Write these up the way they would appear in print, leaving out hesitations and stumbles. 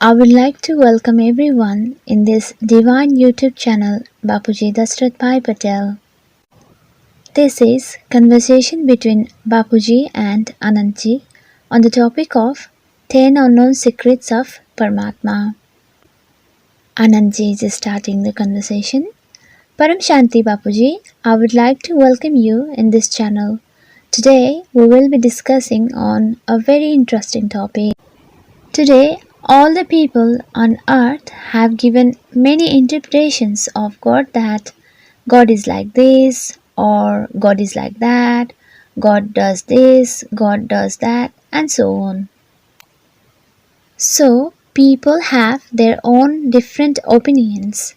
I would like to welcome everyone in this divine YouTube channel Bapuji Dashrathbhai Patel. This is conversation between Bapuji and Anantji on the topic of 10 unknown secrets of Paramatma. Anantji is starting the conversation. Paramshanti Bapuji, I would like to welcome you in this channel. Today we will be discussing on a very interesting topic. Today, all the people on earth have given many interpretations of God, that God is like this or God is like that, God does this, God does that, and so on. So, people have their own different opinions.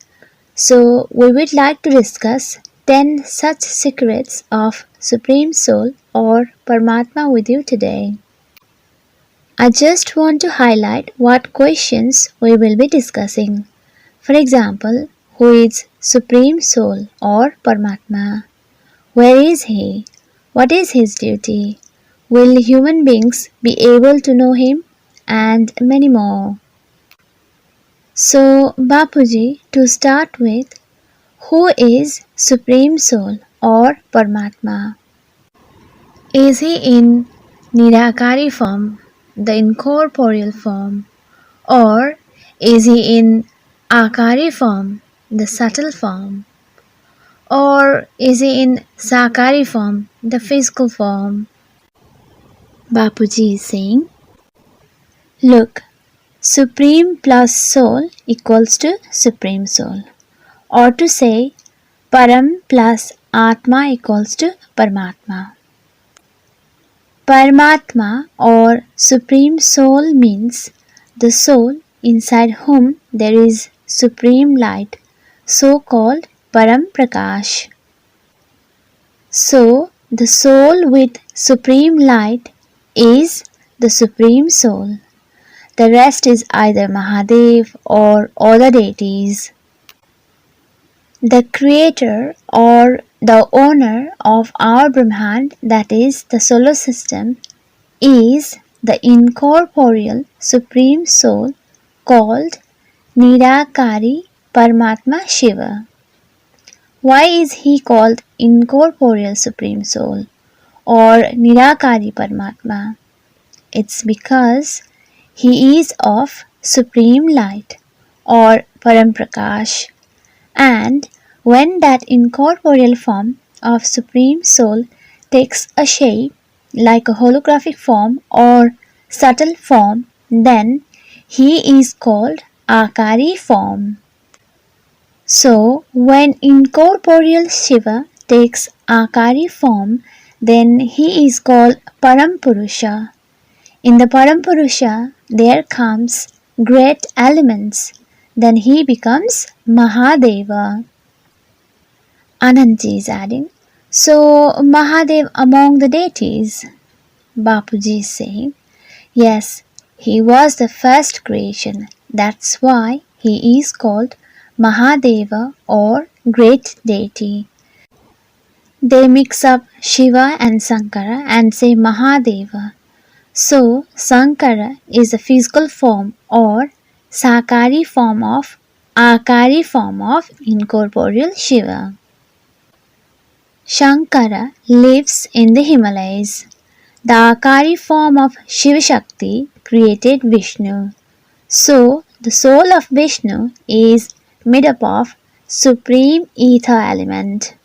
So, we would like to discuss 10 such secrets of Supreme Soul or Paramatma with you today. I just want to highlight what questions we will be discussing. For example, who is Supreme Soul or Paramatma? Where is he? What is his duty? Will human beings be able to know him? And many more. So, Bapuji, to start with, who is Supreme Soul or Paramatma? Is he in Nirakari form, the incorporeal form, or is he in Akari form, the subtle form, or is he in Sakari form, the physical form? Bapuji is saying, look, Supreme plus Soul equals to Supreme Soul, or to say, Param plus Atma equals to Paramatma. Paramatma or Supreme Soul means the soul inside whom there is supreme light, so called Param Prakash. So, the soul with supreme light is the Supreme Soul. The rest is either Mahadev or other deities. The creator or the owner of our Brahmand, that is the solar system, is the incorporeal Supreme Soul called Nirakari Paramatma Shiva. Why is he called incorporeal Supreme Soul or Nirakari Paramatma? It's because he is of Supreme Light or Param Prakash, and when that incorporeal form of Supreme Soul takes a shape like a holographic form or subtle form, then he is called Akari form. So, when incorporeal Shiva takes Akari form, then he is called Parampurusha. In the Parampurusha, there comes great elements. Then he becomes Mahadeva. Anantji is adding, so Mahadev among the deities? Bapuji is saying, yes, he was the first creation. That's why he is called Mahadeva or great deity. They mix up Shiva and Sankara and say Mahadeva. So, Sankara is a physical form or Sakari form of Akari form of incorporeal Shiva. Shankara lives in the Himalayas. The Akari form of Shiva Shakti created Vishnu. So, the soul of Vishnu is made up of supreme ether element.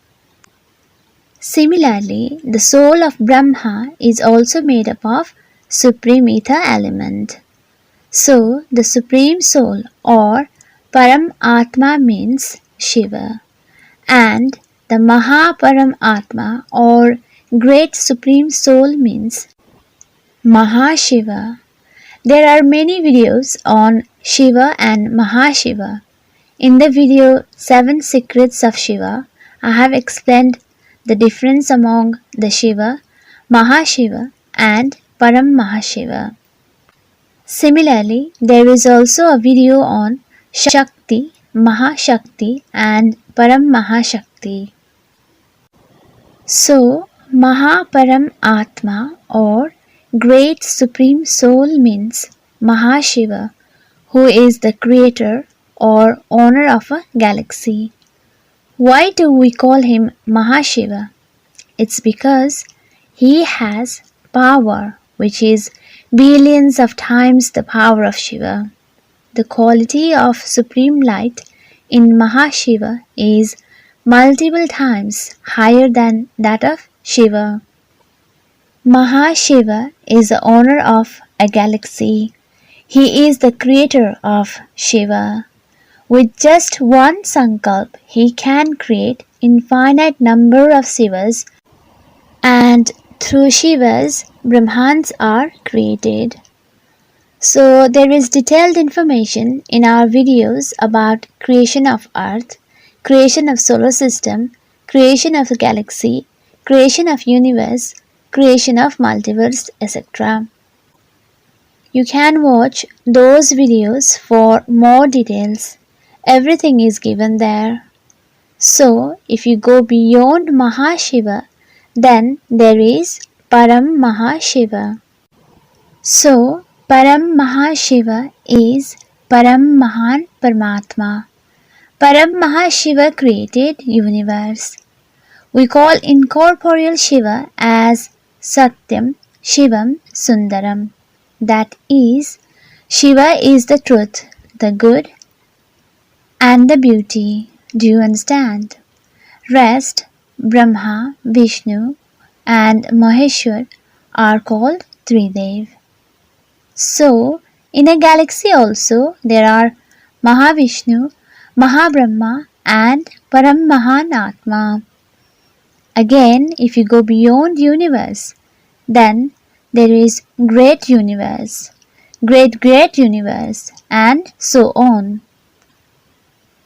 Similarly, the soul of Brahma is also made up of supreme ether element. So, the supreme soul or Param Atma means Shiva, and the Mahaparam Atma or Great Supreme Soul means Mahashiva. There are many videos on Shiva and Mahashiva. In the video 7 Secrets of Shiva, I have explained the difference among the Shiva, Mahashiva and Param Mahashiva. Similarly, there is also a video on Shakti, Mahashakti and Param Mahashakti. So, Mahaparam Atma or Great Supreme Soul means Mahashiva, who is the creator or owner of a galaxy. Why do we call him Mahashiva? It's because he has power which is billions of times the power of Shiva. The quality of supreme light in Mahashiva is multiple times higher than that of Shiva. Mahashiva is the owner of a galaxy. He is the creator of Shiva. With just one sankalp, he can create infinite number of Shivas, and through Shivas, Brahmans are created. So there is detailed information in our videos about creation of Earth, creation of solar system, creation of the galaxy, creation of universe, creation of multiverse, etc. You can watch those videos for more details. Everything is given there. So if you go beyond Mahashiva, then there is Param Mahashiva. So Param Mahashiva is Param Mahan Paramatma. Param Mahashiva created universe. We call incorporeal Shiva as Satyam, Shivam, Sundaram. That is, Shiva is the truth, the good, and the beauty. Do you understand? Rest, Brahma, Vishnu, and Maheshwar are called Tridev. So, in a galaxy also there are Mahavishnu, Mahabrahma, and Param Mahan Atma. Again, if you go beyond universe, then there is great universe, great universe, and so on.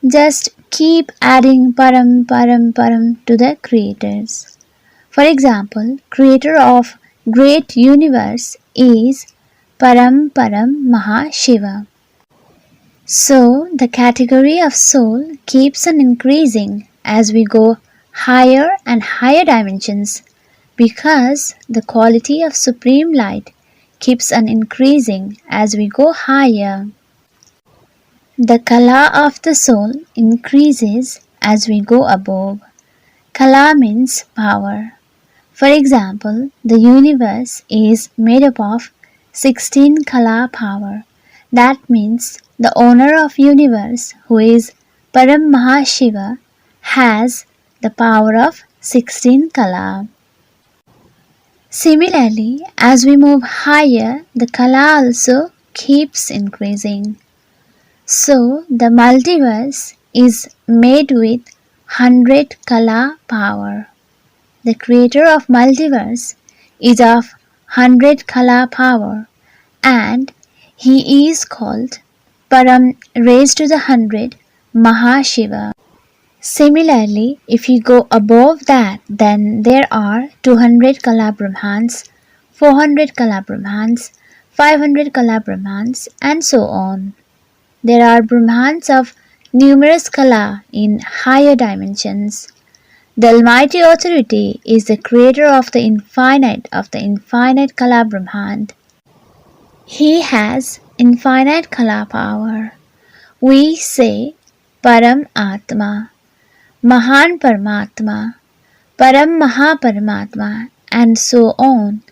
Just keep adding param to the creators. For example, creator of great universe is Param Mahashiva. So the category of soul keeps on increasing as we go higher and higher dimensions, because the quality of supreme light keeps on increasing as we go higher. The kala of the soul increases as we go above. Kala means power. For example, the universe is made up of 16 kala power. That means the owner of universe, who is Param Mahashiva, has the power of 16 kala. Similarly, as we move higher, the kala also keeps increasing. So the multiverse is made with 100 kala power. The creator of multiverse is of 100 kala power, and he is called Param raised to the 100 Mahashiva. Similarly, if you go above that, then there are 200 kala Brahmans, 400 kala Brahmans, 500 kala Brahmans, and so on. There are Brahmans of numerous kala in higher dimensions. The Almighty Authority is the creator of the infinite kala Brahman. He has infinite kala power. We say Param Atma, Mahan Paramatma, Param Mahaparamatma, and so on,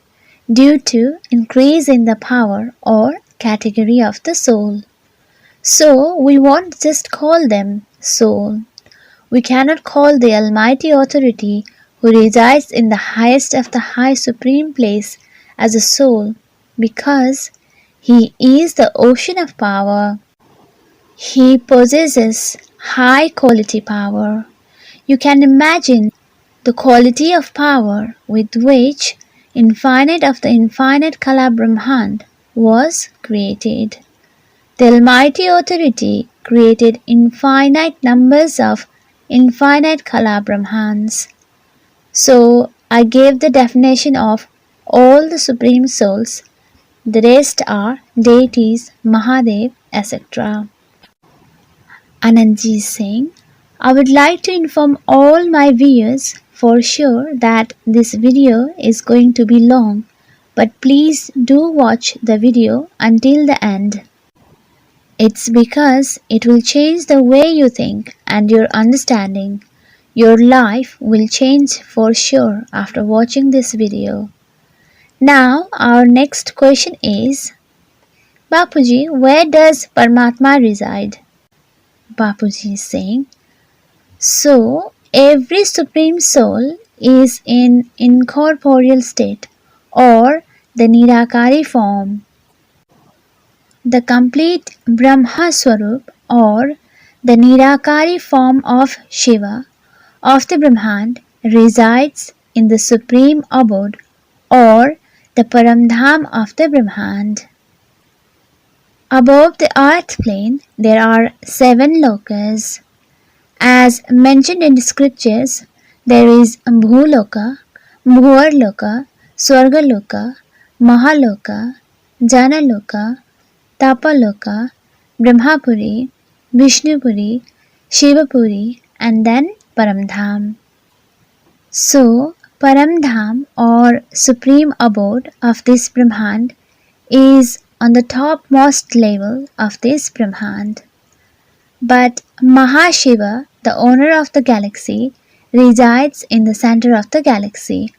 due to increase in the power or category of the soul. So we won't just call them soul. We cannot call the Almighty Authority who resides in the highest of the high supreme place as a soul, because he is the ocean of power. He possesses high quality power. You can imagine the quality of power with which infinite of the infinite Kala Brahman was created. The Almighty Authority created infinite numbers of infinite Kala Brahmans. So I gave the definition of all the supreme souls. The rest are deities, Mahadev, etc. Anandji is saying, I would like to inform all my viewers for sure that this video is going to be long, but please do watch the video until the end. It's because it will change the way you think and your understanding. Your life will change for sure after watching this video. Now, our next question is, Bapuji, where does Paramatma reside? Bapuji is saying, so every Supreme Soul is in incorporeal state or the Nirakari form. The complete Brahma Swarup or the Nirakari form of Shiva of the Brahmand resides in the Supreme Abode or the Paramdham of the Brahmand. Above the earth plane there are 7 lokas. As mentioned in the scriptures, there is Bhuloka, Bhuvarloka, Swargaloka, Mahaloka, Janaloka, Tapaloka, Brahmapuri, Vishnupuri, Shivapuri, and then Paramdham. So, Paramdham or Supreme Abode of this Brahmand is on the topmost level of this Brahmand. But Mahashiva, the owner of the galaxy, resides in the center of the galaxy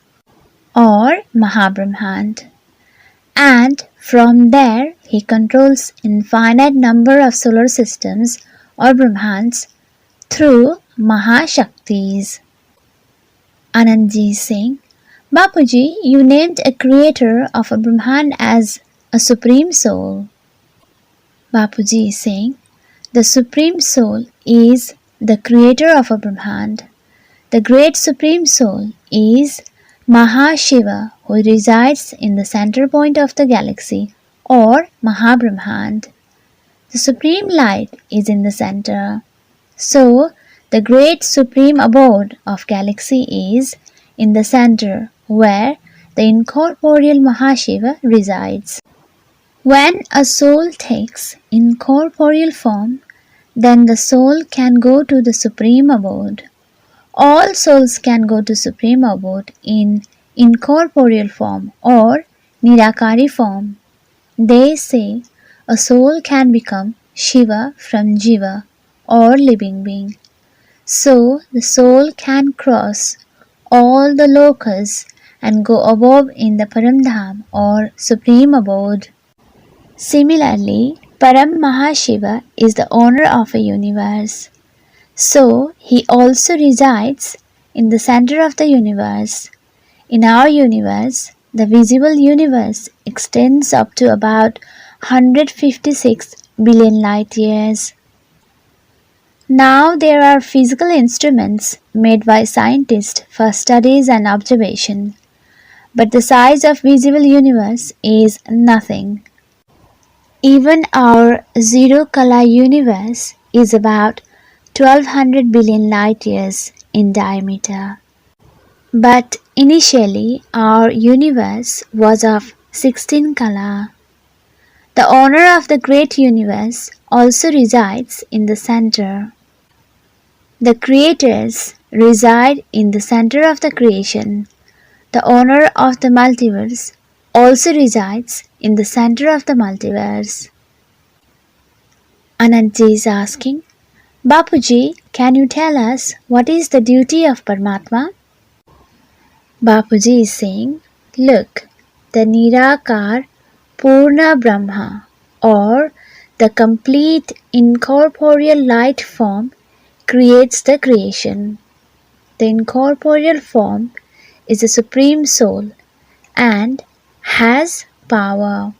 or Mahabrahmand. And from there he controls infinite number of solar systems or Brahmands through Mahashaktis. Anandji is saying, Bapuji, you named a creator of a Brahman as a supreme soul. Bapuji is saying, the Supreme Soul is the creator of a Brahmand. The great Supreme Soul is Mahashiva, who resides in the center point of the galaxy or Mahabrahmand. The Supreme Light is in the center. So, the great Supreme Abode of galaxy is in the center where the incorporeal Mahashiva resides. When a soul takes incorporeal form, then the soul can go to the Supreme Abode. All souls can go to Supreme Abode in incorporeal form or Nirakari form. They say a soul can become Shiva from Jiva or living being. So the soul can cross all the lokas and go above in the Paramdham or Supreme Abode. Similarly, Param Mahashiva is the owner of a universe. So, he also resides in the center of the universe. In our universe, the visible universe extends up to about 156 billion light years. Now there are physical instruments made by scientists for studies and observation, but the size of visible universe is nothing. Even our zero-color universe is about 1200 billion light years in diameter. But initially our universe was of 16 color. The owner of the great universe also resides in the center. The creators reside in the center of the creation. The owner of the multiverse also resides in the center of the multiverse. Anantji is asking, Bapuji, can you tell us what is the duty of Paramatma? Bapuji is saying, look, the Nirakar Purna Brahma or the complete incorporeal light form creates the creation. The incorporeal form is the Supreme Soul and has power.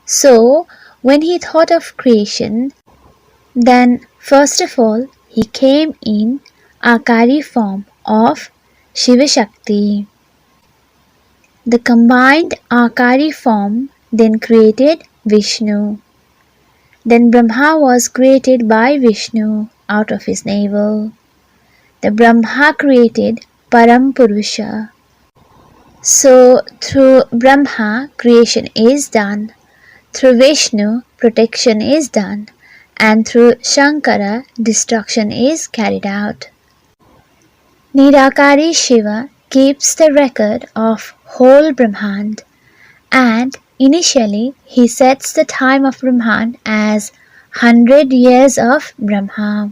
So, when he thought of creation, then first of all he came in Akari form of Shiva Shakti. The combined Akari form then created Vishnu. Then Brahma was created by Vishnu out of his navel. The Brahma created Param Purusha. So through Brahma creation is done, through Vishnu protection is done, and through Shankara destruction is carried out. Nirakari Shiva keeps the record of whole Brahmand, and initially he sets the time of Brahmand as 100 years of Brahma.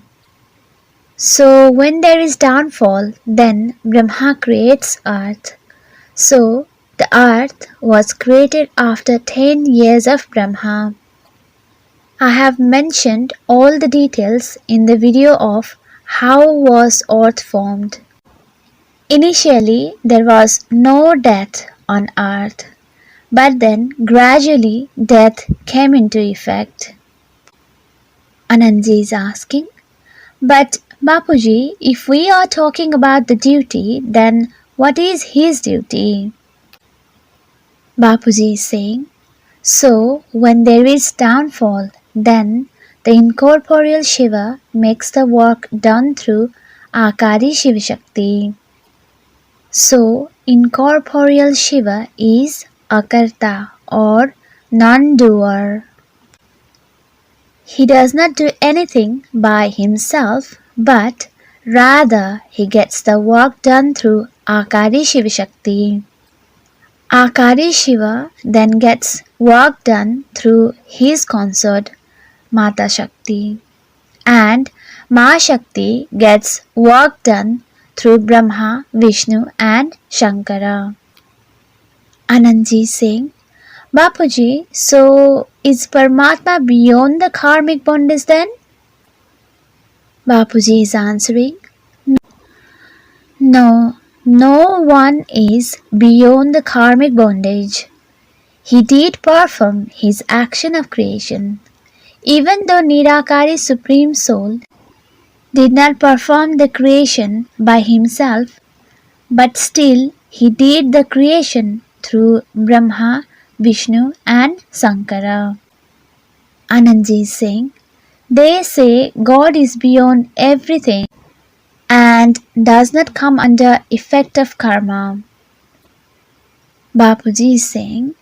So when there is downfall, then Brahma creates earth. So the earth was created after 10 years of Brahma. I have mentioned all the details in the video of how was earth formed. Initially there was no death on earth, but then gradually death came into effect. Anandji is asking, but Bapuji, if we are talking about the duty, then what is his duty? Bapuji is saying, so when there is downfall, then the incorporeal Shiva makes the work done through Akari Shiva Shakti. So incorporeal Shiva is Akarta or non-doer. He does not do anything by himself, but rather he gets the work done through Akari Shiva Shakti. Akari Shiva then gets work done through his consort Mata Shakti, and Ma Shakti gets work done through Brahma, Vishnu and Shankara. Anandji saying, Bapuji, so is Paramatma beyond the karmic bondage then? Bapuji is answering, no, no one is beyond the karmic bondage. He did perform his action of creation. Even though Nirakari Supreme Soul did not perform the creation by himself, but still he did the creation through Brahma, Vishnu and Sankara. Anandji is saying, they say God is beyond everything and does not come under effect of karma. Bapuji is saying,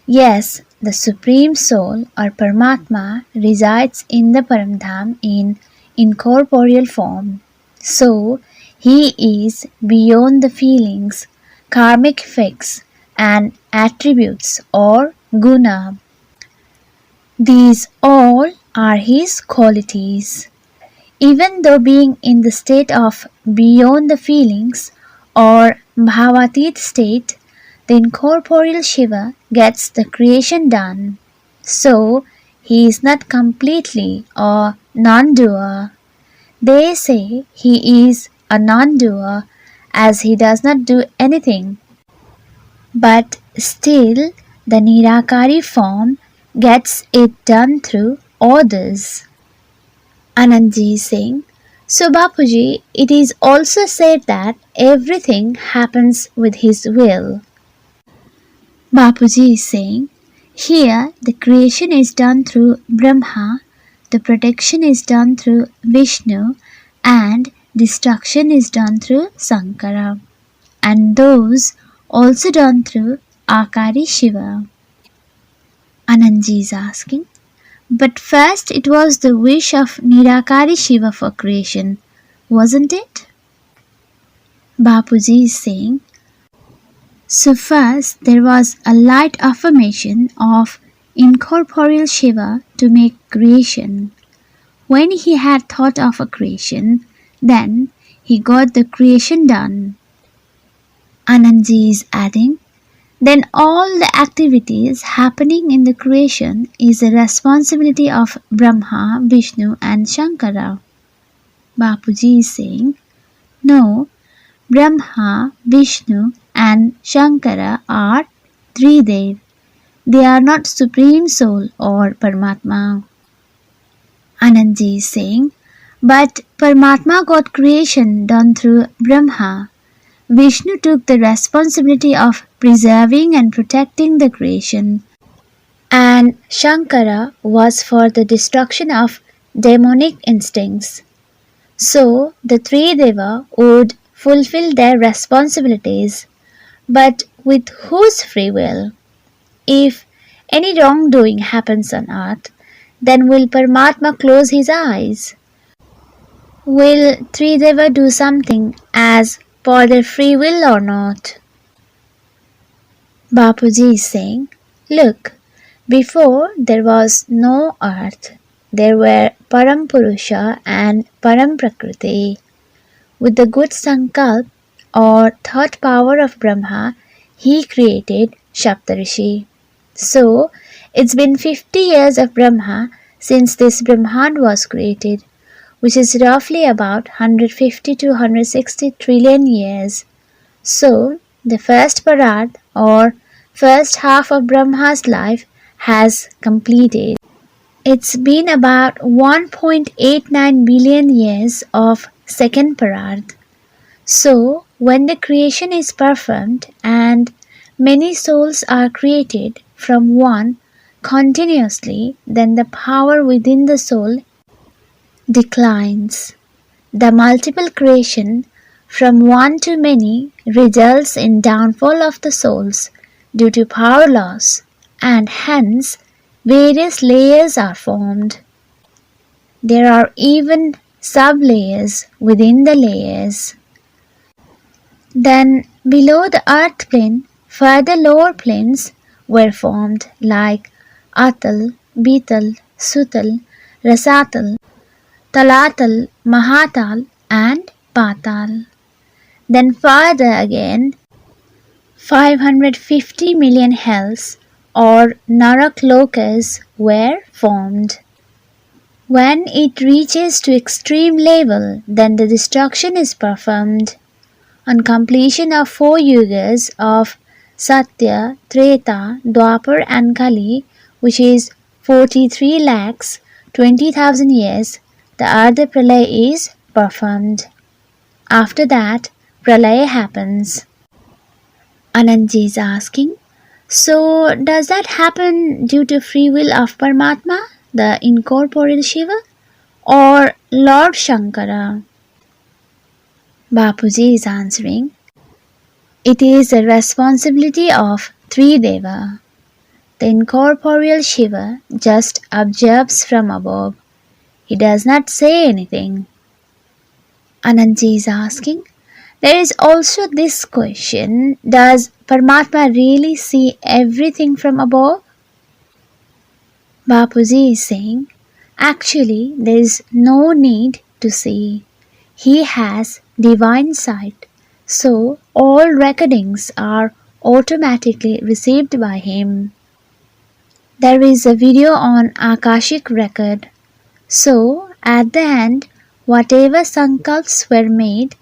yes, the Supreme Soul or Paramatma resides in the Paramdham in incorporeal form. So, he is beyond the feelings, karmic effects and attributes or guna. These all are his qualities. Even though being in the state of beyond the feelings or bhavatit state, the incorporeal Shiva gets the creation done. So, he is not completely a non-doer. They say he is a non-doer as he does not do anything. But still, the Nirakari form gets it done through others. Anandji is saying, so Bapuji, it is also said that everything happens with his will. Bapuji is saying, here the creation is done through Brahma, the protection is done through Vishnu, and destruction is done through Sankara, and those also done through Akari Shiva. Anandji is asking, but first it was the wish of Nirakari Shiva for creation, wasn't it? Bapuji is saying, so first there was a light affirmation of incorporeal Shiva to make creation. When he had thought of a creation, then he got the creation done. Anandji is adding, then all the activities happening in the creation is the responsibility of Brahma, Vishnu and Shankara. Bapuji is saying, no, Brahma, Vishnu and Shankara are three Dev. They are not Supreme Soul or Paramatma. Anandji is saying, but Paramatma got creation done through Brahma. Vishnu took the responsibility of preserving and protecting the creation, and Shankara was for the destruction of demonic instincts. So the three Deva would fulfill their responsibilities, but with whose free will? If any wrongdoing happens on earth, then will Paramatma close his eyes? Will Trideva do something as per their free will or not? Bapuji is saying, look, before there was no earth, there were Parampurusha and Paramprakriti. With the good sankalp or thought power of Brahma, he created Saptarishi. So, it's been 50 years of Brahma since this Brahmand was created, which is roughly about 150 to 160 trillion years. So, the first parad or first half of Brahma's life has completed. It's been about 1.89 billion years of second parad. So, when the creation is performed and many souls are created from one continuously, then the power within the soul declines. The multiple creation from one to many results in downfall of the souls due to power loss, and hence various layers are formed. There are even sub-layers within the layers. Then below the earth plane, further lower planes were formed like Atal, Beetal, Sutal, Rasatal, Talatal, Mahatal and Patal. Then further again 550 million hells or Naraklokas were formed. When it reaches to extreme level, then the destruction is performed. On completion of 4 yugas of Satya, Treta, Dwapar and Kali, which is 43 lakhs 20,000 years, the Ardha Pralaya is performed. After that, Pralaya happens. Anandji is asking, so does that happen due to free will of Paramatma, the incorporeal Shiva, or Lord Shankara? Bapuji is answering, it is the responsibility of three Deva. The incorporeal Shiva just observes from above. He does not say anything. Anandji is asking, there is also this question, does Paramatma really see everything from above? Bapuji is saying, actually there is no need to see. He has divine sight, so all recordings are automatically received by him. There is a video on Akashic record. So, at the end, whatever sankalps were made,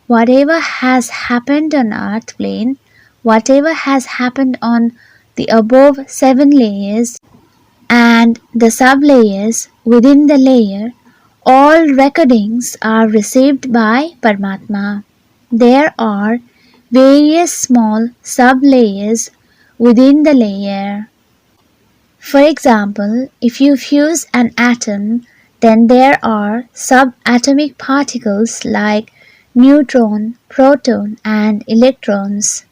whatever has happened on earth plane, whatever has happened on the above 7 layers and the sub-layers within the layer, all recordings are received by Paramatma. There are various small sub-layers within the layer. For example, if you fuse an atom, then there are subatomic particles like neutron, proton and electrons.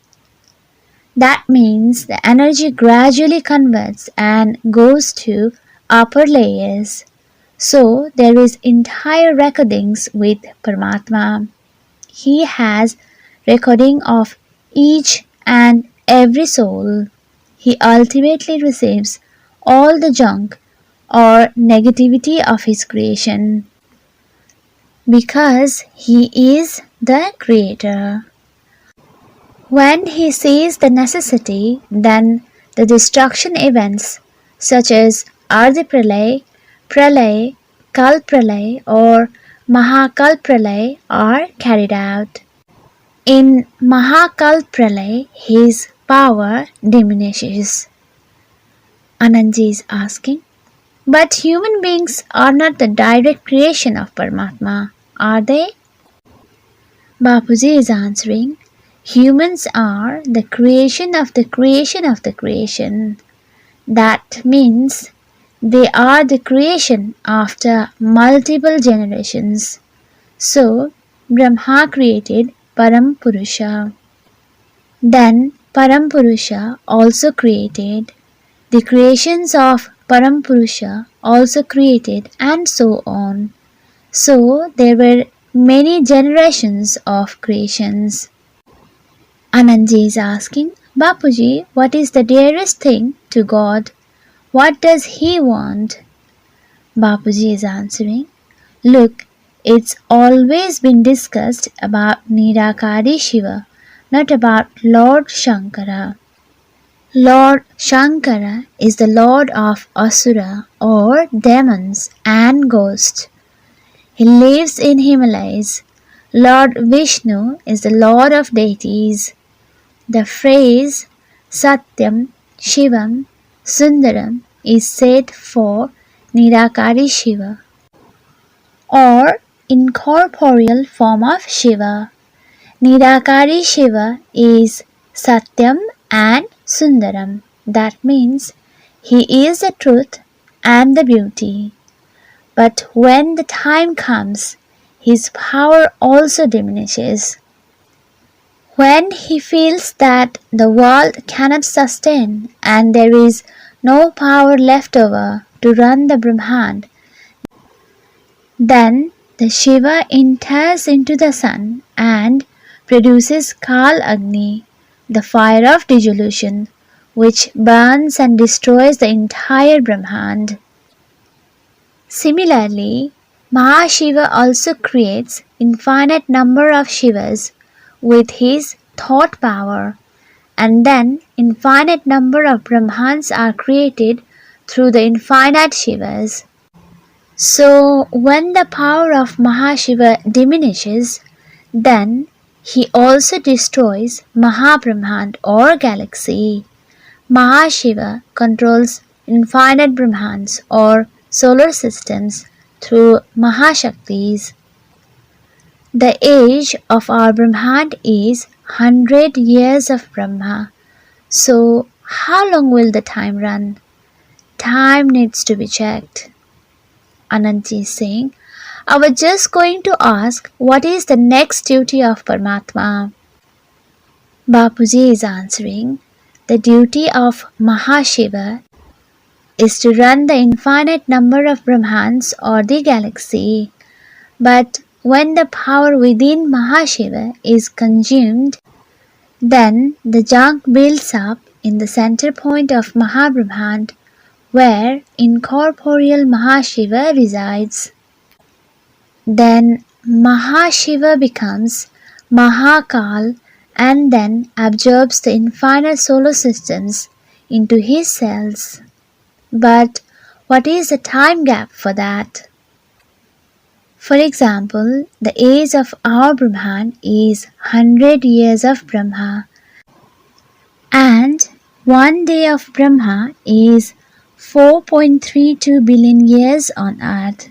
That means the energy gradually converts and goes to upper layers. So there is entire recordings with Paramatma. He has recording of each and every soul. He ultimately receives all the junk or negativity of his creation because he is the creator. When he sees the necessity, then the destruction events such as Ardha Pralaya, Pralaya, Kalp Pralaya or Mahakalp Pralaya are carried out. In Mahakalp Pralaya, his power diminishes. Anandji is asking, but human beings are not the direct creation of Paramatma, are they? Bapuji is answering, humans are the creation of the creation of the creation. That means they are the creation after multiple generations. So, Brahma created Parampurusha. Then Parampurusha also created the creations of Parampurusha also created and so on. So there were many generations of creations. Anandji is asking, Bapuji, what is the dearest thing to God? What does he want? Bapuji is answering, look, it's always been discussed about Nirakari Shiva, not about Lord Shankara. Lord Shankara is the lord of Asura or demons and ghosts. He lives in Himalayas. Lord Vishnu is the lord of deities. The phrase Satyam, Shivam, Sundaram is said for Nirakari Shiva or incorporeal form of Shiva. Nirakari Shiva is Satyam and Sundaram. That means he is the truth and the beauty. But when the time comes, his power also diminishes. When he feels that the world cannot sustain and there is no power left over to run the Brahmand, then the Shiva enters into the sun and produces Kal Agni, the fire of dissolution, which burns and destroys the entire Brahmand. Similarly, Mahashiva also creates infinite number of Shivas with his thought power, and then infinite number of Brahmans are created through the infinite Shivas. So when the power of Mahashiva diminishes, then he also destroys Mahabrahmand or galaxy. Mahashiva controls infinite Brahmans or solar systems through Mahashaktis. The age of our Brahmand is 100 years of Brahma. So how long will the time run? Time needs to be checked. Anantji is saying, I was just going to ask what is the next duty of Paramatma? Bapuji is answering, the duty of Mahashiva is to run the infinite number of Brahmans or the galaxy. But when the power within Mahashiva is consumed, then the junk builds up in the center point of Mahabrahmand where incorporeal Mahashiva resides. Then Mahashiva becomes Mahakal and then absorbs the infinite solar systems into his cells. But what is the time gap for that? For example, the age of our Brahman is 100 years of Brahma, and one day of Brahma is 4.32 billion years on earth,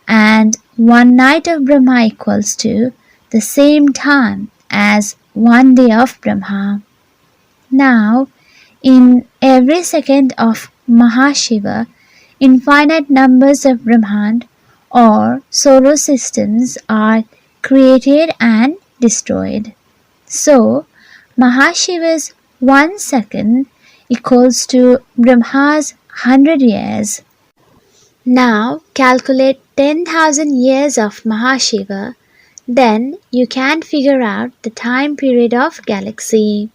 and one night of Brahma equals to the same time as one day of Brahma. Now, in every second of Mahashiva, infinite numbers of Brahmand or solar systems are created and destroyed. So, Mahashiva's 1 second equals to Brahma's 100 years. Now, calculate 10,000 years of Mahashiva, then you can figure out the time period of galaxy.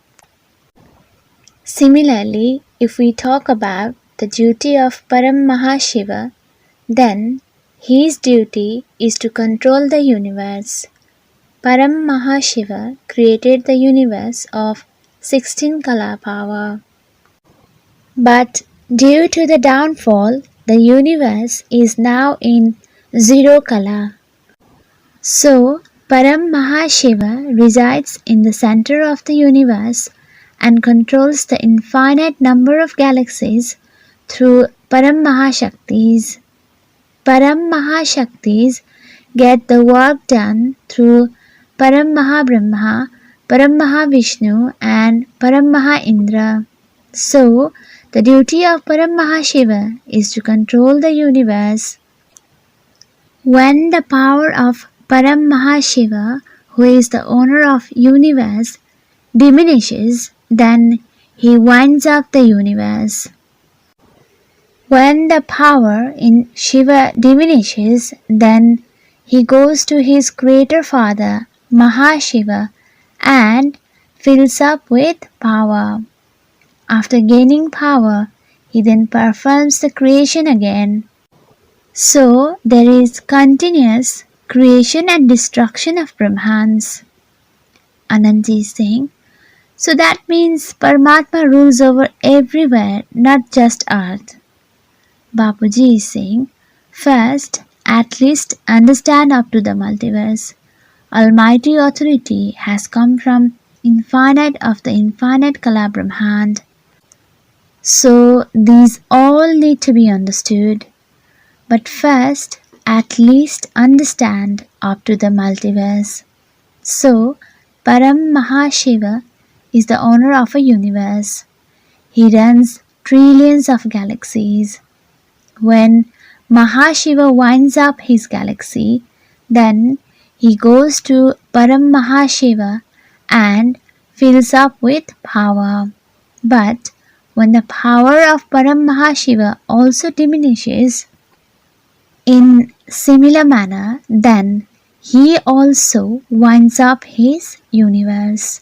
Similarly, if we talk about the duty of Param Mahashiva, then his duty is to control the universe. Param Mahashiva created the universe of 16 Kala power. But due to the downfall, the universe is now in 0 Kala. So, Param Mahashiva resides in the center of the universe and controls the infinite number of galaxies through Param Mahashaktis. Param Mahashaktis get the work done through Param Mahabrahma, Param Mahavishnu and Param Mahaindra. So, the duty of Param Mahashiva is to control the universe. When the power of Param Mahashiva, who is the owner of universe, diminishes, then he winds up the universe. When the power in Shiva diminishes, then he goes to his greater father, Mahashiva, and fills up with power. After gaining power, he then performs the creation again. So there is continuous creation and destruction of Brahmans. Anandji is saying, so that means Paramatma rules over everywhere, not just earth. Bapuji is saying, first, at least understand up to the multiverse. Almighty authority has come from infinite of the infinite Kala Brahmand. So these all need to be understood. But first, at least understand up to the multiverse. So, Param Mahashiva is the owner of a universe. He runs trillions of galaxies. When Mahashiva winds up his galaxy, then he goes to Param Mahashiva and fills up with power. But when the power of Param Mahashiva also diminishes, in similar manner, then he also winds up his universe.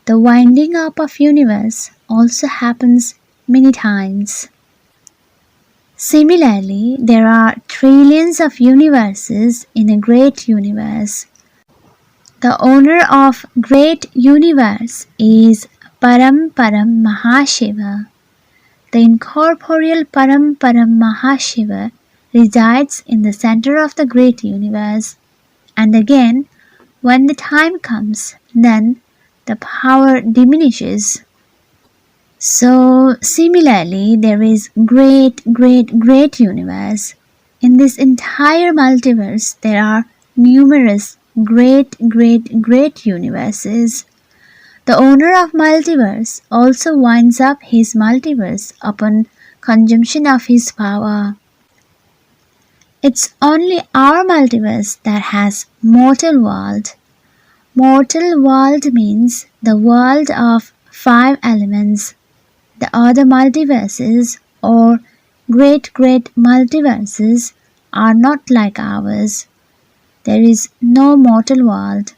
The winding up of universe also happens many times. Similarly, there are trillions of universes in a great universe. The owner of great universe is Param Mahashiva. The incorporeal Param Mahashiva resides in the center of the great universe, and again, when the time comes, then the power diminishes. So, similarly, there is great universe. In this entire multiverse, there are numerous great universes. The owner of multiverse also winds up his multiverse upon consumption of his power. It's only our multiverse that has mortal world. Mortal world means the world of 5 elements. The other multiverses or great multiverses are not like ours. There is no mortal world.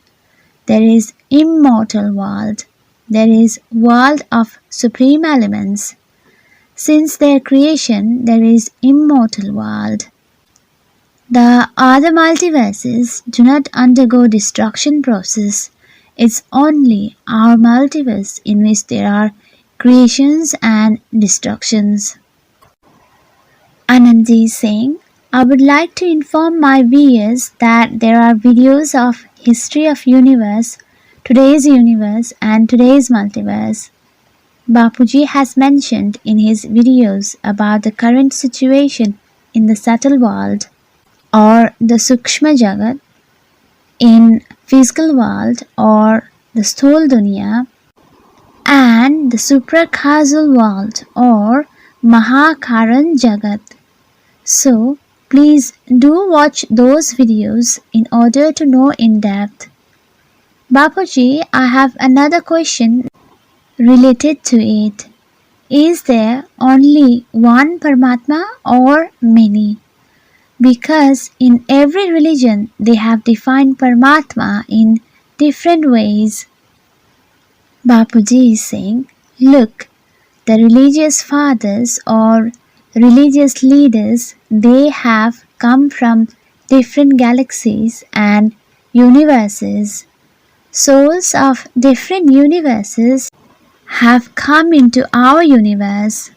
There is immortal world. There is world of supreme elements. Since their creation, there is immortal world. The other multiverses do not undergo destruction process. It's only our multiverse in which there are creations and destructions. Anandji is saying, I would like to inform my viewers that there are videos of history of universe, today's universe and today's multiverse. Bapuji has mentioned in his videos about the current situation in the subtle world, or the Sukshma Jagat, in physical world, or the Sthul Dunya, and the supracausal world, or Mahakaran Jagat. So please do watch those videos in order to know in depth. Bapuji, I have another question related to it. Is there only one Paramatma or many? Because in every religion they have defined Paramatma in different ways. Bapuji is saying, look, the religious fathers or religious leaders, they have come from different galaxies and universes. Souls of different universes have come into our universe.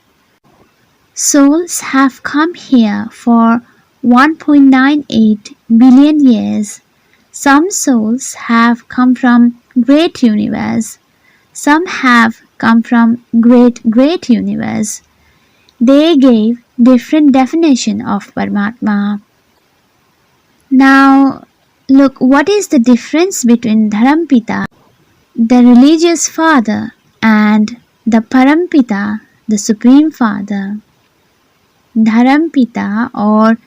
Souls have come here for 1.98 billion years. Some souls have come from great universe. Some have come from great universe. They gave different definition of Paramatma. Now, look, what is the difference between Dharampita, the religious father, and the Parampita, the supreme father? Dharampita or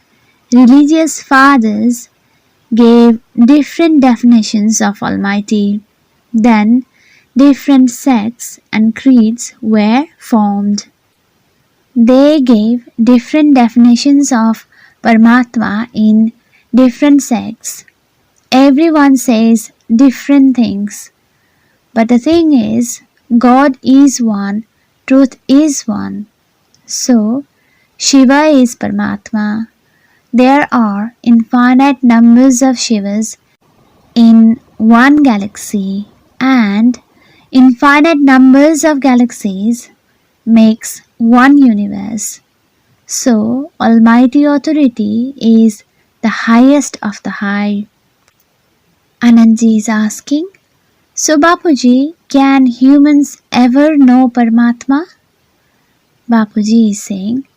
religious fathers gave different definitions of Almighty. Then different sects and creeds were formed. They gave different definitions of Paramatma in different sects. Everyone says different things. But the thing is, God is one, truth is one. So, Shiva is Paramatma. there are infinite numbers of Shivas in one galaxy, and infinite numbers of galaxies makes one universe. So, Almighty Authority is the highest of the high. Anandji is asking, so Bapuji, can humans ever know Paramatma? Bapuji is saying,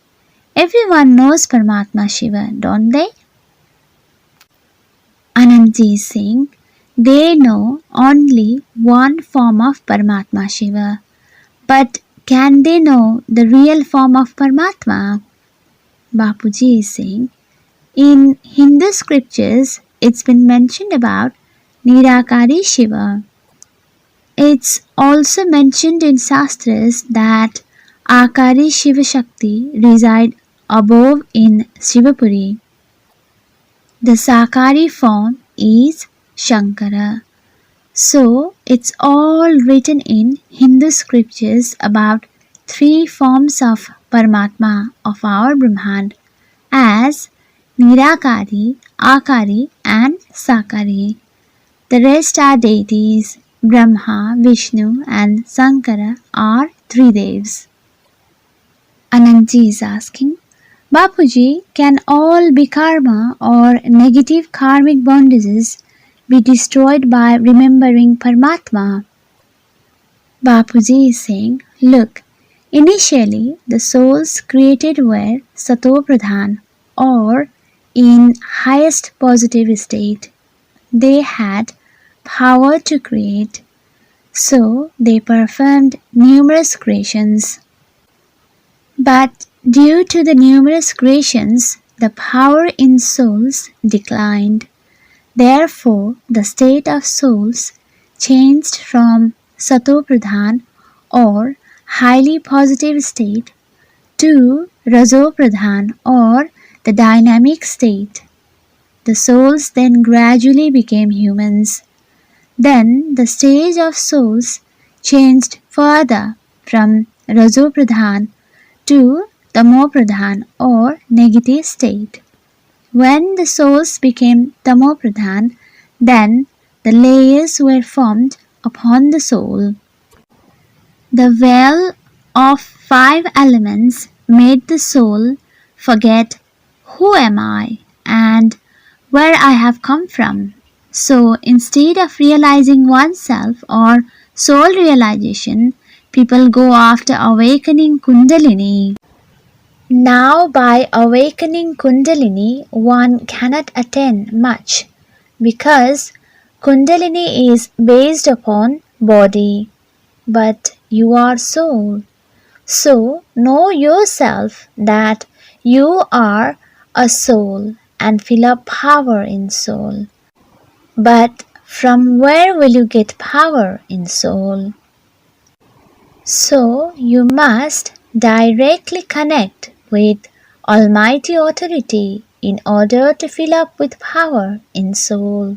everyone knows Paramatma Shiva, don't they? Anandji is saying, they know only one form of Paramatma Shiva, but can they know the real form of Paramatma? Bapuji is saying, in Hindu scriptures, it's been mentioned about Nirakari Shiva. It's also mentioned in Shastras that Akari Shiva Shakti reside above in Shivapuri. The Sakari form is Shankara. So it's all written in Hindu scriptures about three forms of Paramatma of our Brahman as Nirakari, Akari and Sakari. The rest are deities. Brahma, Vishnu and Sankara are three devs. Anandji is asking, Bapuji, can all bikarma or negative karmic bondages be destroyed by remembering Paramatma? Bapuji is saying, look, initially the souls created were Satopradhan or in highest positive state. They had power to create, so they performed numerous creations. But due to the numerous creations, the power in souls declined. Therefore, the state of souls changed from Satopradhan or highly positive state to Rasopradhan or the dynamic state. The souls then gradually became humans. Then the stage of souls changed further from Rasopradhan to Tamopradhan or negative state. When the souls became Tamopradhan, then the layers were formed upon the soul. The well of five elements made the soul forget who am I and where I have come from. So instead of realizing oneself or soul realization, people go after awakening Kundalini. Now by awakening Kundalini, one cannot attain much because Kundalini is based upon body, but you are soul. So know yourself that you are a soul and feel up power in soul. But from where will you get power in soul? So you must directly connect with Almighty Authority in order to fill up with power in soul.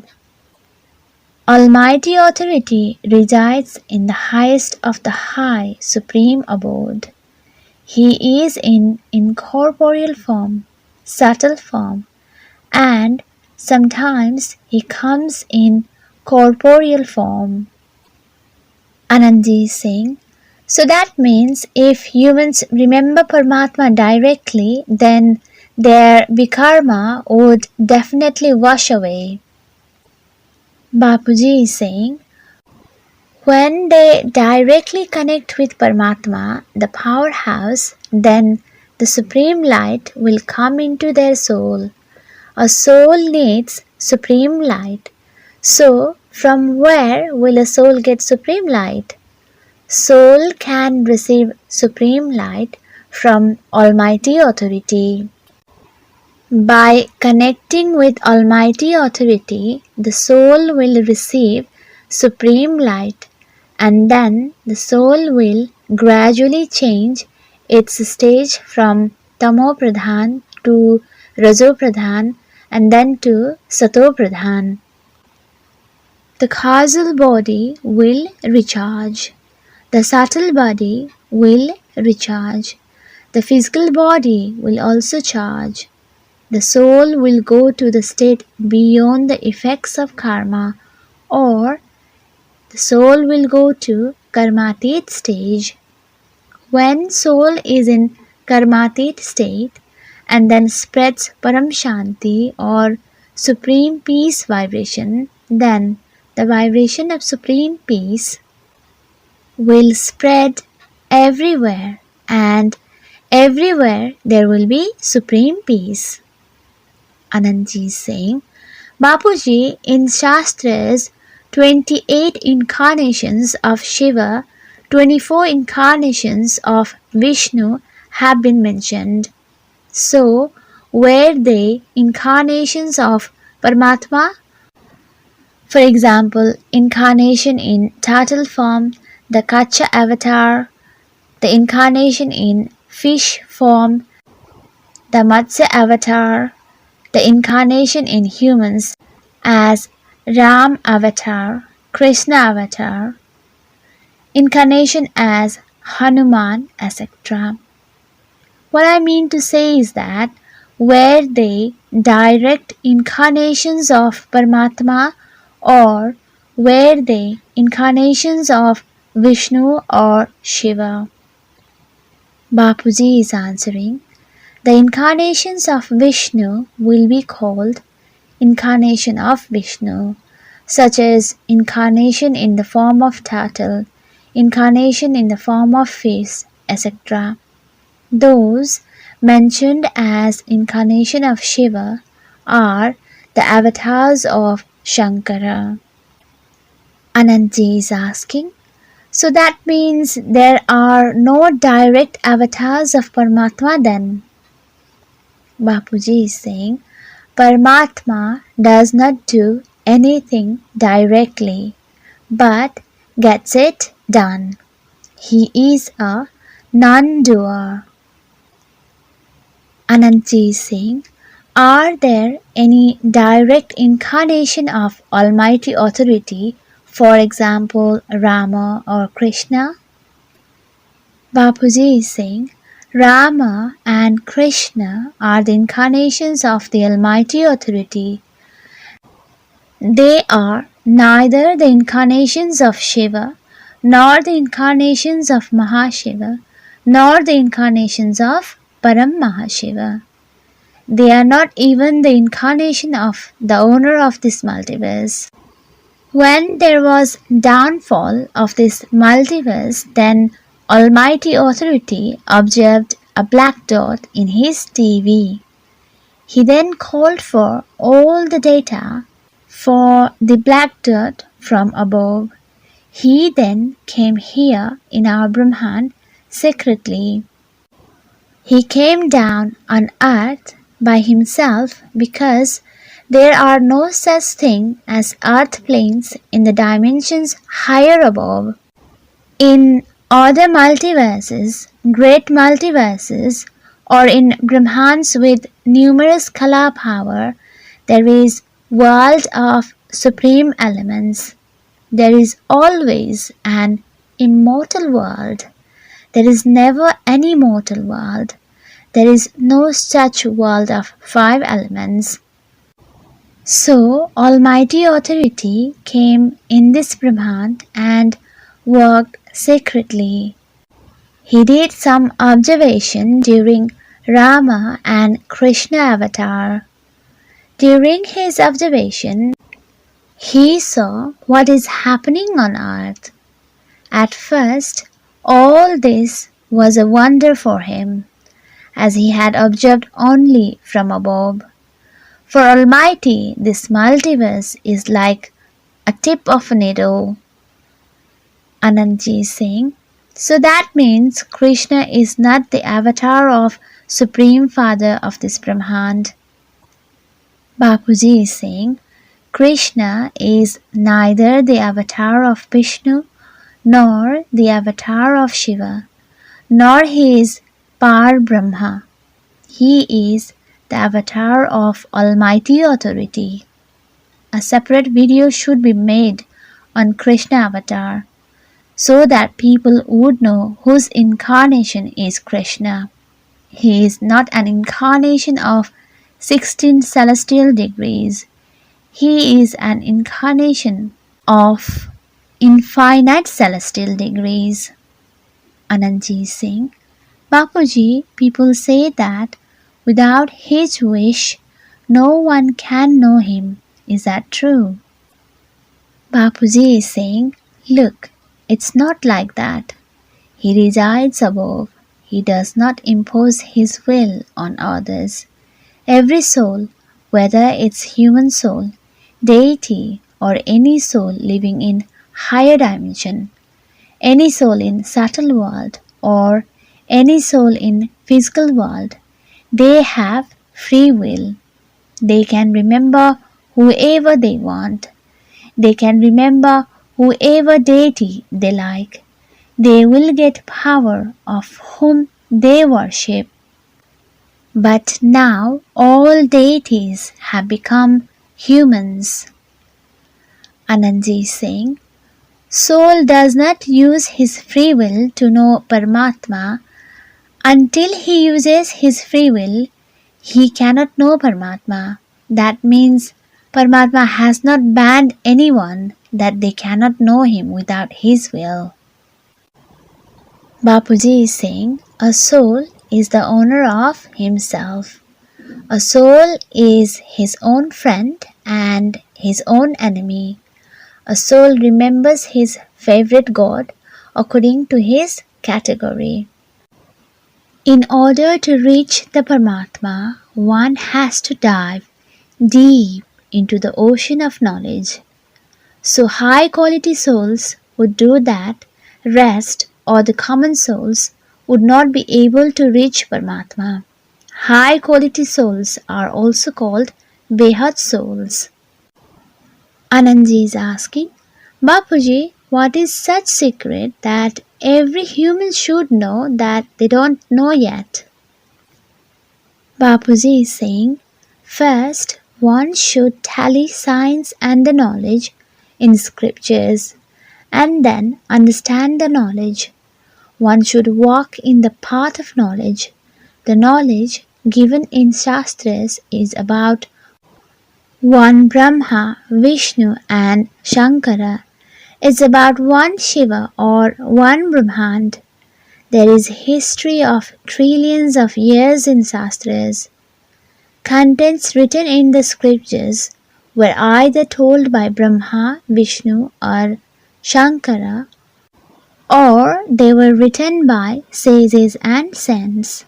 Almighty Authority resides in the highest of the high supreme abode. He is in incorporeal form, subtle form, and sometimes he comes in corporeal form. Anandji is saying, so that means if humans remember Paramatma directly, then their vikarma would definitely wash away. Bapuji is saying, when they directly connect with Paramatma, the powerhouse, then the supreme light will come into their soul. A soul needs supreme light. So, from where will a soul get supreme light? Soul can receive supreme light from Almighty Authority. By connecting with Almighty Authority, the soul will receive supreme light, and then the soul will gradually change its stage from Tamopradhan to Rasopradhan and then to Satopradhan. The causal body will recharge. The subtle body will recharge. The physical body will also charge. the soul will go to the state beyond the effects of karma, or the soul will go to karmatit stage. When soul is in karmatit state and then spreads paramshanti or supreme peace vibration, then the vibration of supreme peace will spread everywhere, and everywhere there will be supreme peace. Anandji is saying, Bapuji, in Shastras, 28 incarnations of Shiva, 24 incarnations of Vishnu have been mentioned. So, were they incarnations of Paramatma? For example, incarnation in turtle form, the Kacha avatar, the incarnation in fish form, the Matsya avatar, the incarnation in humans as Ram avatar, Krishna avatar, incarnation as Hanuman, etc. What I mean to say is that were they direct incarnations of Paramatma, or were they incarnations of Vishnu or Shiva? Bapuji is answering, the incarnations of Vishnu will be called incarnation of Vishnu, such as incarnation in the form of turtle, incarnation in the form of fish, etc. Those mentioned as incarnation of Shiva are the avatars of Shankara. Anantji is asking, so that means there are no direct avatars of Paramatma then? Bapuji is saying, Paramatma does not do anything directly, but gets it done. He is a non-doer. Anantji is saying, are there any direct incarnation of Almighty Authority, for example, Rama or Krishna? Bapuji is saying, Rama and Krishna are the incarnations of the Almighty Authority. They are neither the incarnations of Shiva, nor the incarnations of Mahashiva, nor the incarnations of Param Mahashiva. They are not even the incarnation of the owner of this multiverse. When there was downfall of this multiverse, then Almighty Authority observed a black dot in his TV. He then called for all the data for the black dot from above. He then came here in our Brahman secretly. He came down on earth by himself because there are no such thing as earth planes in the dimensions higher above. In other multiverses, great multiverses, or in Brahmans with numerous kala power, there is world of supreme elements. There is always an immortal world. There is never any mortal world. There is no such world of 5 elements. So, Almighty Authority came in this Brahman and worked secretly. He did some observation during Rama and Krishna avatar. During his observation, he saw what is happening on earth. At first, all this was a wonder for him, as he had observed only from above. For Almighty, this multiverse is like a tip of a needle. Anandji is saying, so that means Krishna is not the avatar of Supreme Father of this Brahmand. Bapuji is saying, Krishna is neither the avatar of Vishnu, nor the avatar of Shiva, nor he is Par Brahma. He is the avatar of Almighty Authority. A separate video should be made on Krishna avatar, so that people would know whose incarnation is Krishna. He is not an incarnation of 16 celestial degrees. He is an incarnation of infinite celestial degrees. Anandji is saying, Bapuji, people say that without his wish, no one can know him. Is that true? Bapuji is saying, look, it's not like that. He resides above. He does not impose his will on others. Every soul, whether it's human soul, deity, or any soul living in higher dimension, any soul in subtle world, or any soul in physical world, they have free will. They can remember whoever they want. They can remember whoever deity they like. They will get power of whom they worship. But now all deities have become humans. Anandji is saying, soul does not use his free will to know Paramatma. Until he uses his free will, he cannot know Paramatma. That means Paramatma has not banned anyone that they cannot know him without his will. Bapuji is saying, a soul is the owner of himself. A soul is his own friend and his own enemy. A soul remembers his favorite god according to his category. In order to reach the Paramatma, one has to dive deep into the ocean of knowledge. So high quality souls would do that, rest or the common souls would not be able to reach Paramatma. High quality souls are also called Behad souls. Anandji is asking, Bapuji, what is such secret that every human should know that they don't know yet? Bapuji is saying, first, one should tally science and the knowledge in scriptures and then understand the knowledge. One should walk in the path of knowledge. The knowledge given in Shastras is about one Brahma, Vishnu and Shankara. It's about one Shiva or one Brahmand. There is history of trillions of years in Shastras. Contents written in the scriptures were either told by Brahma, Vishnu or Shankara, or they were written by sages and saints.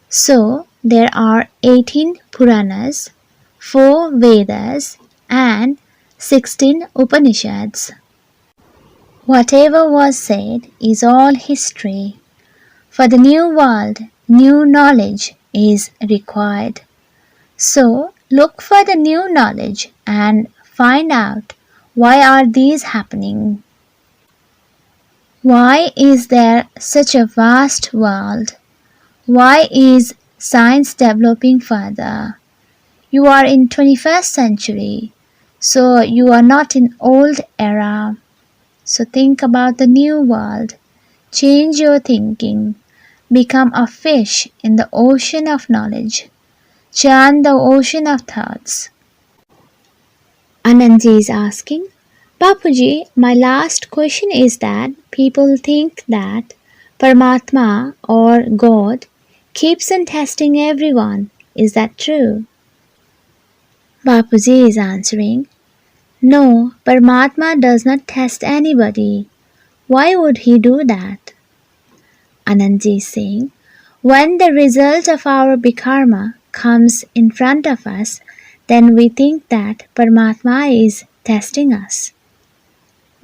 So there are 18 Puranas, 4 Vedas and 16 Upanishads. Whatever was said is all history. For the new world, new knowledge is required. So look for the new knowledge and find out why are these happening. Why is there such a vast world? Why is science developing further? You are in 21st century, so you are not in old era. So think about the new world. Change your thinking. Become a fish in the ocean of knowledge. Chant the ocean of thoughts. Anandji is asking, Bapuji, my last question is that people think that Paramatma or God keeps on testing everyone. Is that true? Bapuji is answering, no, Paramatma does not test anybody. Why would he do that? Anandji is saying, when the result of our bikarma comes in front of us, then we think that Paramatma is testing us.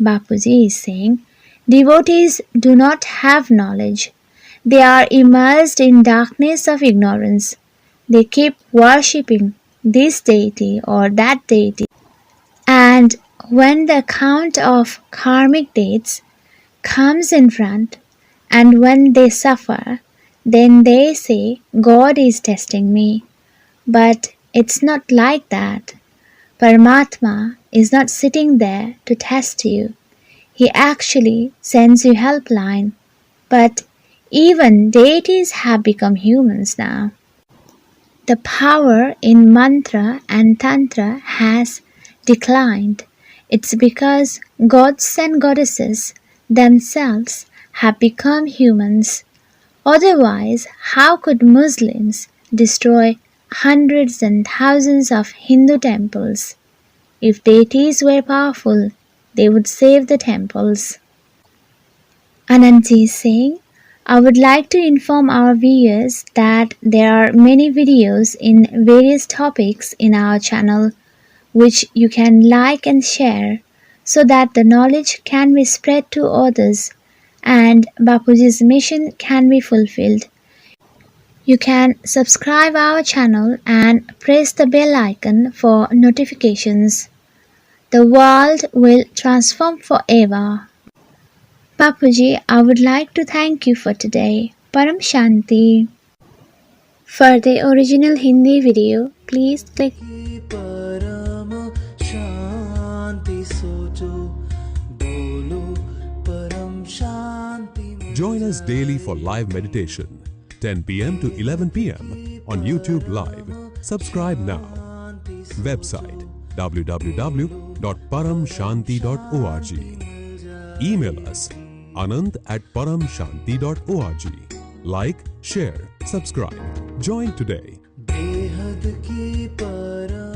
Bapuji is saying, devotees do not have knowledge. They are immersed in darkness of ignorance. They keep worshipping this deity or that deity. And when the account of karmic deeds comes in front, and when they suffer, then they say, God is testing me. But it's not like that. Paramatma is not sitting there to test you. He actually sends you helpline. But even deities have become humans now. The power in mantra and tantra has declined. It's because gods and goddesses themselves have become humans. Otherwise, how could Muslims destroy hundreds and thousands of Hindu temples? If deities were powerful, they would save the temples. Anantji is saying, I would like to inform our viewers that there are many videos in various topics in our channel which you can like and share so that the knowledge can be spread to others and Bapuji's mission can be fulfilled. You can subscribe our channel and press the bell icon for notifications. The world will transform forever. Bapuji, I would like to thank you for today. Paramshanti. For the original Hindi video, please click परम शांति सोचो बोलो परम शांति Join us daily for live meditation, 10 p.m. to 11 p.m. on YouTube Live. Subscribe now. Website www.paramshanti.org. Email us anant@paramshanti.org. Like, share, subscribe. Join today. बेहद की परम